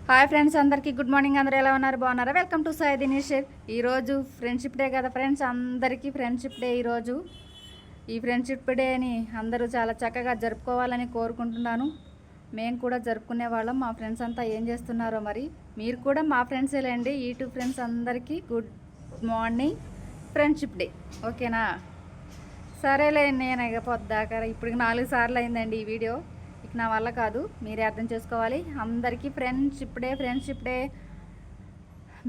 Hi friends, అందరికీ good morning. అందరూ ఎలా ఉన్నారు? బాగున్నారా? Welcome to Sai Dinesh. ఈరోజు ఫ్రెండ్షిప్ డే కదా ఫ్రెండ్స్, అందరికీ ఫ్రెండ్షిప్ డే. ఈరోజు ఈ ఫ్రెండ్షిప్ డేని అందరూ చాలా చక్కగా జరుపుకోవాలని కోరుకుంటున్నాను. మేము కూడా జరుపుకునే వాళ్ళం. మా ఫ్రెండ్స్ అంతా ఏం చేస్తున్నారో మరి. మీరు కూడా మా ఫ్రెండ్సేలేండి. యూట్యూబ్ ఫ్రెండ్స్ అందరికీ గుడ్ మార్నింగ్, ఫ్రెండ్షిప్ డే. ఓకేనా? సరేలే, నేను ఇక పొద్దాక ఇప్పటికి 4 సార్లు అయిందండి ఈ వీడియో. నా వల్ల కాదు, మీరే అర్థం చేసుకోవాలి. అందరికీ ఫ్రెండ్షిప్ డే.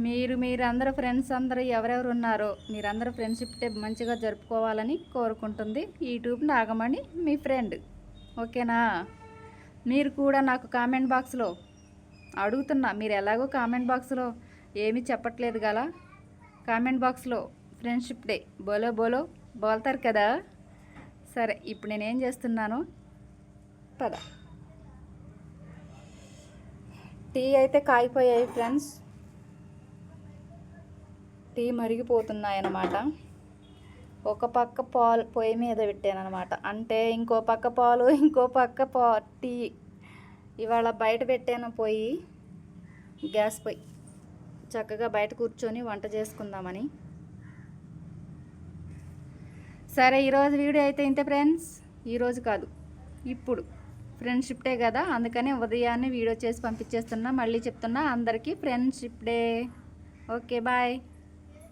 మీరు అందరూ ఫ్రెండ్స్ అందరూ ఎవరెవరు ఉన్నారో మీరందరూ ఫ్రెండ్షిప్ డే మంచిగా జరుపుకోవాలని కోరుకుంటుంది యూట్యూబ్ నాగమణి, మీ ఫ్రెండ్. ఓకేనా? మీరు కూడా నాకు కామెంట్ బాక్స్లో అడుగుతున్నా, మీరు ఎలాగో కామెంట్ బాక్స్లో ఏమీ చెప్పట్లేదు కదా. కామెంట్ బాక్స్లో ఫ్రెండ్షిప్ డే బోలో బోల్తారు కదా. సరే, ఇప్పుడు నేనేం చేస్తున్నాను, పద. టీ అయితే కాగిపోయాయి ఫ్రెండ్స్, టీ మరిగిపోతున్నాయి అన్నమాట. ఒక పక్క పాలు పొయ్యి మీద పెట్టాను అనమాట, అంటే ఇంకో పక్క పాలు ఇంకో పక్క టీ. ఇవాళ బయట పెట్టాను పొయ్యి, గ్యాస్ పొయ్యి. చక్కగా బయట కూర్చొని వంట చేసుకుందామని. సరే, ఈరోజు వీడియో అయితే ఇంతే ఫ్రెండ్స్. ఈరోజు కాదు, ఇప్పుడు ఫ్రెండ్షిప్ డే కదా, అందుకని ఉదయాన్నే వీడియో చేసి పంపించేస్తున్నా. మళ్ళీ చెప్తున్నా, అందరికీ ఫ్రెండ్షిప్ డే. Okay, bye.